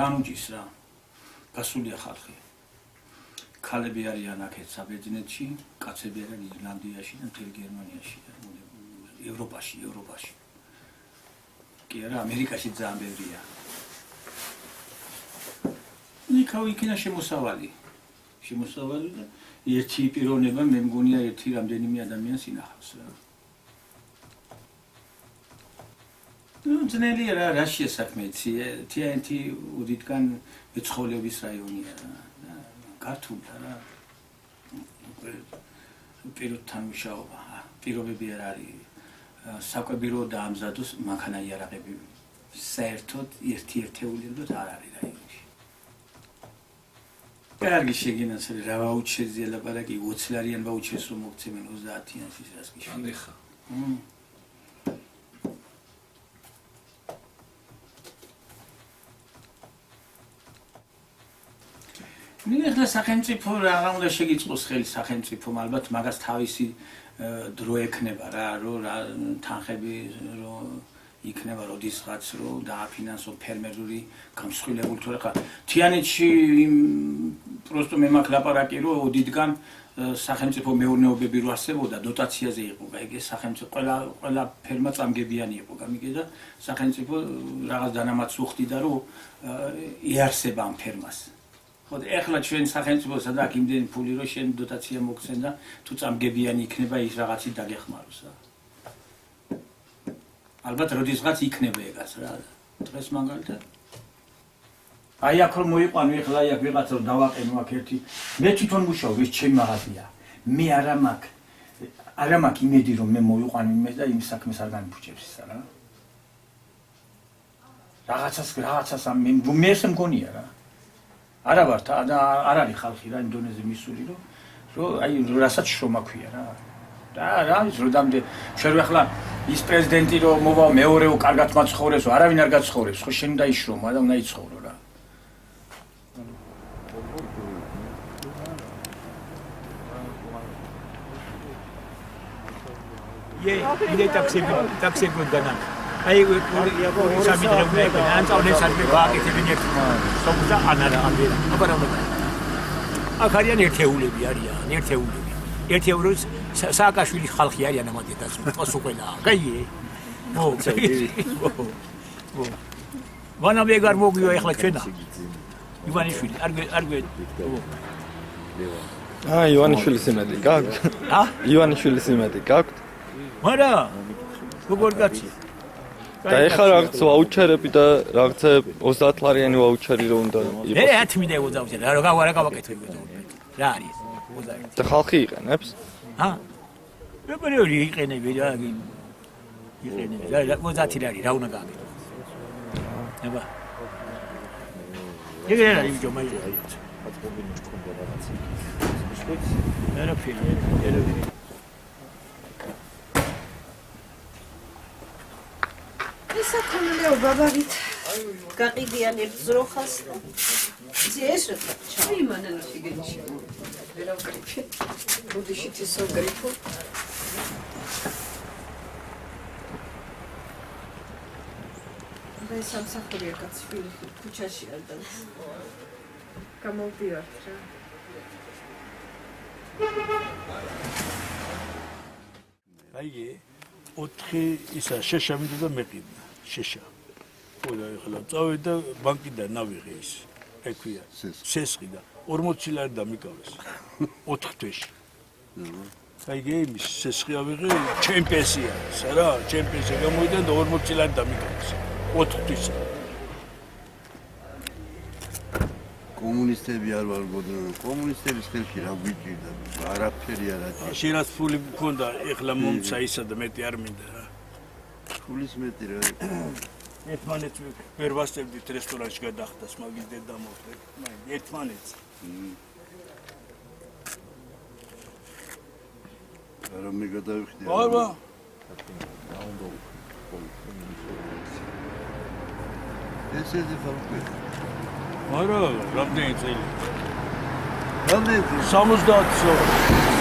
განუჯის რა. გასულია ხალხი. ქალები არიან აქეთ საბერძნეთში, კაცები არიან ირლანდიაში და მთელ გერმანიაში, ევროპაში. კი არა, ამერიკაში ძალიან ბევრია. იქნა შემოსავალი და ერთი პიროვნება მე მგონია ერთი რამდენიმე ადამიანს ინახავს რა. ძნელია რა შესაქმე TNT უდიდგან მეცხოველების რაიონია რა. ქართულია რა. პიროთან მუშაობა, პირობები არ არის. საკვებირო დაამზადოს მანქანა იარაღები საერთოდ ერთ-ერთეულადად არ არის რაიონში. კარგი შეგინაცვლე რა ვაუჩერზე ლაპარაკი 20 ლარიან ვაუჩერს რომ მოგცემენ 30-იანში რას გიშли. ხა. ნახე სახელმწიფო რა უნდა შეგიწყოს ხელი სახელმწიფომ ალბათ მაგას თავისი დრო ექნება რა რომ თანხები რომ იქნება როდისღაც რომ დააფინანსო ფერმერული გამსხვილებული თუ რა თიანეთში просто მე მაქვს ლაპარაკი რომ ოდითგან სახელმწიფო მეურნეობები რო არსებობდა დოტაციაზე იყო ეგ სახელმწიფო ყველა ფერმა წამგებიანი იყო გამიგე და სახელმწიფო რაღაც დანამატს უხდიდა რომ იარსება ამ ფერმას ეხლა ჩვენ სახელმწიფო სადაც იმდენი ფული რო შენ დოტაცია მოგცენ და თუ წამგებიანი იქნება ის რაღაცი დაგეხმაროს რა ალბათ როდისღაც იქნება ეგაც რა დღეს მაგალითად აი აქ რომ მოიყვანო ეხლა აი აქ ვიღაცა რომ დავაყენო აქ ერთი მე თვითონ მუშაობ ეს ჩემი მაღაზია მე არა მაქვს იმედი რომ მე მოიყვანო იმეს და იმ საქმეს არ განიფუჭებს ისა რა რაღაცას მე ესე მგონია რა არა ვარ არ არის ხალხი რა ინდონეზია მისული რომ აი რასაც შრომა ქვია რა რა ის როდამდე შენ ახლა ის პრეზიდენტი რომ მოვა მეორეო კარგად მაცხოვრებს არავინ არ გაცხოვრებს ხო შენ უნდა იშრომა და უნდა იცხოვრო რა 이게 딱세고 가나 아이고 우리 사람들은 왜 그냥 싸우는 사람들 과하게 되는 게 소부자 안 하라 안 되나 아빠라면 아카리아 네테울이 비아리아 네테울을 사카슈리 할키아리아 나마데다 소소고나 가이 뭐 와나베가르 모기요 ეხლა ჩვენა ივანიშვილი არგვე ივანიშვილის იმედი გაქვთ ივანიშვილის იმედი გაქვთ მარა როგორ გაცი და ეხლა რაღაც ვაუჩერები და რაღაცა 30 ლარიანი ვაუჩერი რო უნდა იყოს. მე 10 მინდა ვუძავდი რა რა გავაკეთე რა არის? და ხალხი იყენებს? როგორი იყენები რა იყენები რა 30 ლარი რა უნდა გააკეთო? აბა. ეგ რა არის ჯომაი რა არის? არა ფილმი ისა ქონლეო ბაბავით გაყიდიან ერთ ზროხას და ძიეს რა ჩაიმანან შეგეჩი ვერა ვკრიფე ბუდიშით ისო გრიფო და სამსახურია კაცი φίλი ქუჩაში არდანს გამოვდივართ რა აი 4 ისა შეშა მინდა და მეყიდა შეშა. ყველა ეხლა წავედა ბანკიდან ნავიღე ის. ექვია. სესხი და 40 ლარი დამიკავეს. 4 თვეში. აი გეიმის სესხი ავიღე ჩემპიონია. რა, ჩემპიონი გამოვიდა და 40 ლარი დამიკავეს. 4 თვეში. კომუნისტები არ ვარგოდნენ. კომუნისტების ხელში რა გვიჭირდა? არაფერი არ აქვს. შენაც ფული მქონდა, ეხლა მომცა ისა და მეტი არ მინდა რა. ფულის მეტი რა. ერთმანეთს ვერ ვასწრებდით რესტორანში გადახდას, მაგის დედა მოხდა. ერთმანეთს. არა მე გადავიხდი. არა. ეს ეს ხალხი. არა, რამდენი წელი? რამდენი? 70 წელი.